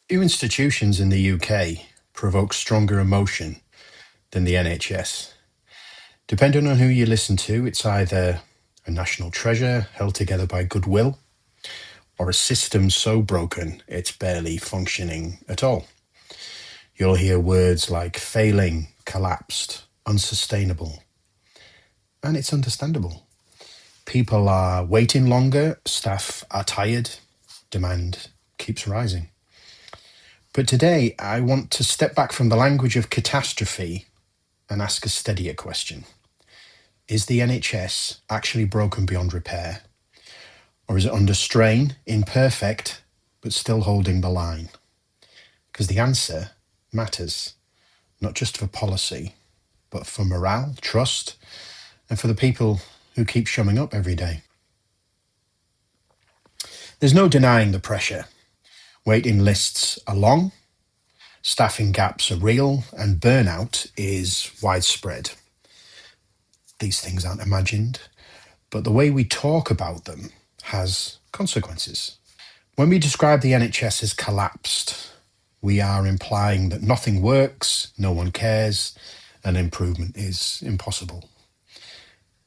Few institutions in the UK provoke stronger emotion than the NHS. Depending on who you listen to, it's either a national treasure held together by goodwill or a system so broken it's barely functioning at all. You'll hear words like failing, collapsed, unsustainable, and it's understandable. People are waiting longer, staff are tired, demand keeps rising. But today, I want to step back from the language of catastrophe and ask a steadier question. Is the NHS actually broken beyond repair? Or is it under strain, imperfect, but still holding the line? Because the answer matters, not just for policy, but for morale, trust, and for the people who keep showing up every day. There's no denying the pressure. Waiting lists are long, staffing gaps are real, and burnout is widespread. These things aren't imagined, but the way we talk about them has consequences. When we describe the NHS as collapsed, we are implying that nothing works, no one cares, and improvement is impossible.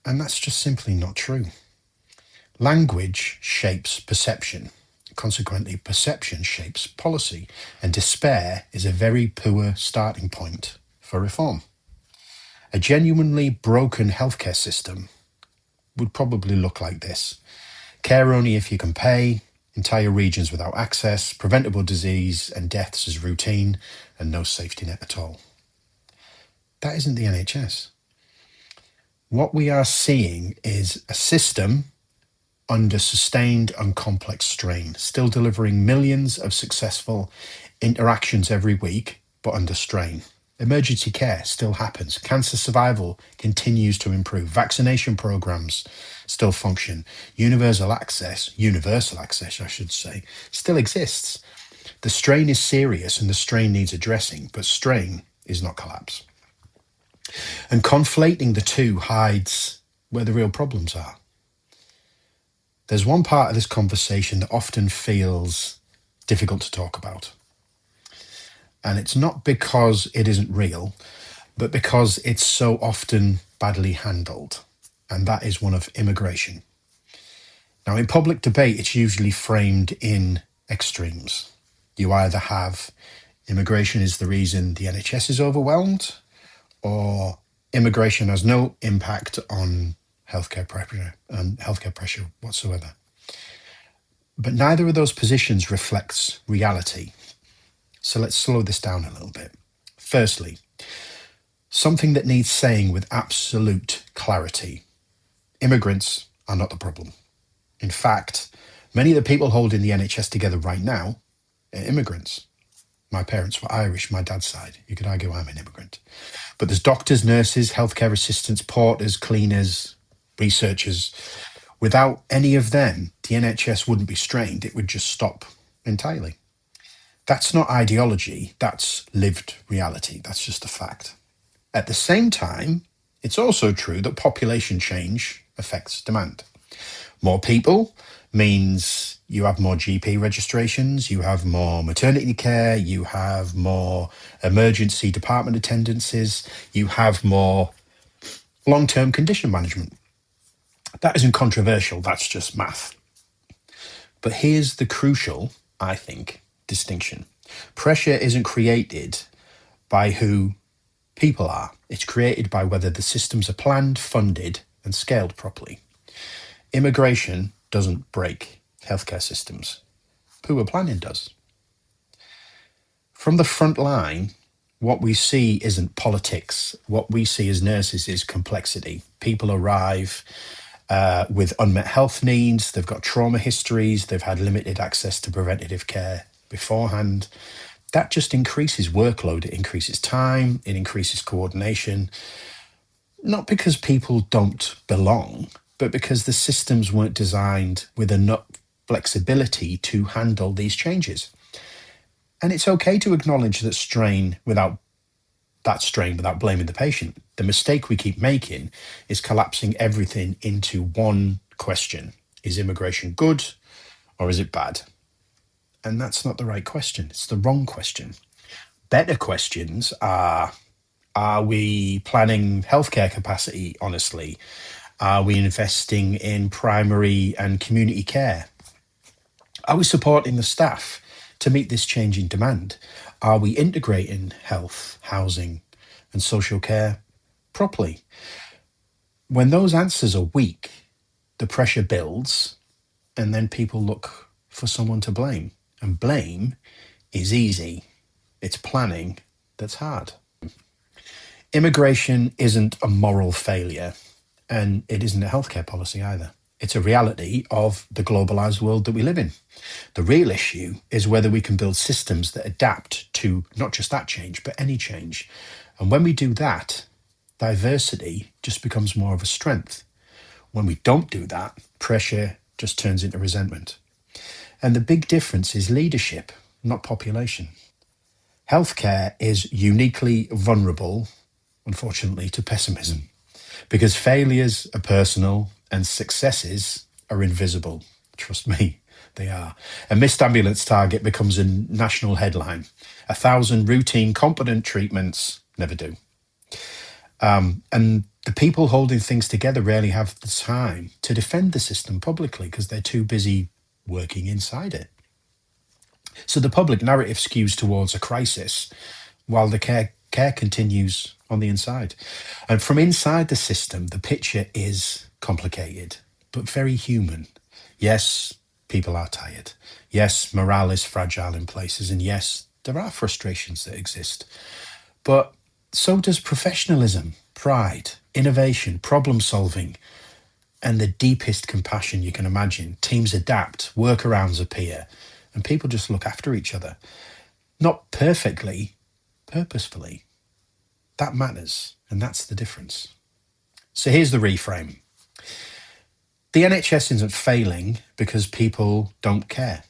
And that's just simply not true. Language shapes perception. Consequently, perception shapes policy, and despair is a very poor starting point for reform. A genuinely broken healthcare system would probably look like this. Care only if you can pay, entire regions without access, preventable disease and deaths as routine, and no safety net at all. That isn't the NHS. What we are seeing is a system under sustained and complex strain, still delivering millions of successful interactions every week, but under strain. Emergency care still happens. Cancer survival continues to improve. Vaccination programs still function. Universal access, I should say, still exists. The strain is serious and the strain needs addressing, but strain is not collapse. And conflating the two hides where the real problems are. There's one part of this conversation that often feels difficult to talk about. And it's not because it isn't real, but because it's so often badly handled. And that is one of immigration. Now, in public debate, it's usually framed in extremes. You either have immigration is the reason the NHS is overwhelmed, or immigration has no impact on healthcare pressure whatsoever. But neither of those positions reflects reality. So let's slow this down a little bit. Firstly, something that needs saying with absolute clarity. Immigrants are not the problem. In fact, many of the people holding the NHS together right now are immigrants. My parents were Irish, my dad's side. You could argue I'm an immigrant. But there's doctors, nurses, healthcare assistants, porters, cleaners, researchers. Without any of them, the NHS wouldn't be strained. It would just stop entirely. That's not ideology. That's lived reality. That's just a fact. At the same time, it's also true that population change affects demand. More people means you have more GP registrations, you have more maternity care, you have more emergency department attendances, you have more long-term condition management. That isn't controversial, that's just math. But here's the crucial, I think, distinction. Pressure isn't created by who people are. It's created by whether the systems are planned, funded, and scaled properly. Immigration doesn't break healthcare systems. Poor planning does. From the front line, what we see isn't politics. What we see as nurses is complexity. People arrive with unmet health needs, they've got trauma histories, they've had limited access to preventative care beforehand. That just increases workload, it increases time, it increases coordination. Not because people don't belong, but because the systems weren't designed with enough flexibility to handle these changes. And it's okay to acknowledge that strain without blaming the patient. The mistake we keep making is collapsing everything into one question. Is immigration good or is it bad? And that's not the right question. It's the wrong question. Better questions are we planning healthcare capacity honestly? Are we investing in primary and community care? Are we supporting the staff to meet this changing demand? Are we integrating health, housing, and social care properly? When those answers are weak, the pressure builds, and then people look for someone to blame. And blame is easy, it's planning that's hard. Immigration isn't a moral failure, and it isn't a healthcare policy either. It's a reality of the globalized world that we live in. The real issue is whether we can build systems that adapt to not just that change, but any change. And when we do that, diversity just becomes more of a strength. When we don't do that, pressure just turns into resentment. And the big difference is leadership, not population. Healthcare is uniquely vulnerable, unfortunately, to pessimism because failures are personal and successes are invisible. Trust me, they are. A missed ambulance target becomes a national headline. 1,000 routine competent treatments never do. And the people holding things together rarely have the time to defend the system publicly because they're too busy working inside it. So the public narrative skews towards a crisis while the care continues on the inside. And from inside the system, the picture is complicated, but very human. Yes, people are tired. Yes, morale is fragile in places. And yes, there are frustrations that exist. But so does professionalism, pride, innovation, problem solving, and the deepest compassion you can imagine. Teams adapt, workarounds appear, and people just look after each other. Not perfectly, purposefully. That matters, and that's the difference. So here's the reframe. The NHS isn't failing because people don't care.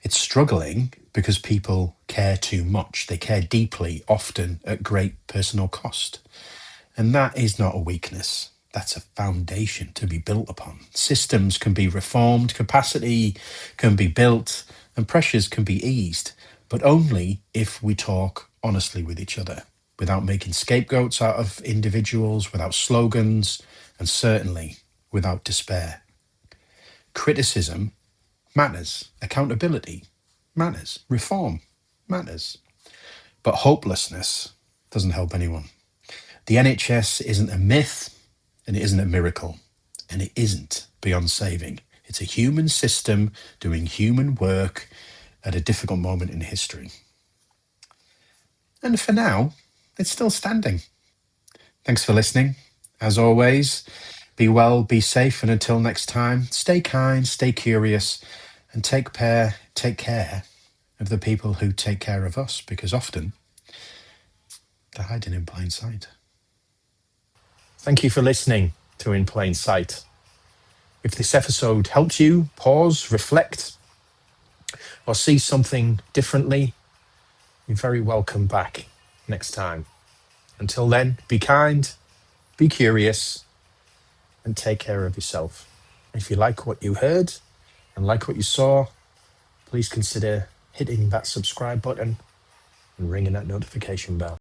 It's struggling because people care too much. They care deeply, often at great personal cost. And that is not a weakness. That's a foundation to be built upon. Systems can be reformed, capacity can be built, and pressures can be eased, but only if we talk honestly with each other, without making scapegoats out of individuals, without slogans, and certainly without despair. Criticism matters. Accountability matters. Reform matters. But hopelessness doesn't help anyone. The NHS isn't a myth, and it isn't a miracle, and it isn't beyond saving. It's a human system doing human work at a difficult moment in history. And for now, it's still standing. Thanks for listening. As always, be well, be safe, and until next time, stay kind, stay curious, and take care of the people who take care of us, because often they're hiding in plain sight. Thank you for listening to In Plain Sight. If this episode helped you pause, reflect, or see something differently, you're very welcome back next time. Until then, be kind, be curious, and take care of yourself. If you like what you heard and like what you saw, please consider hitting that subscribe button and ringing that notification bell.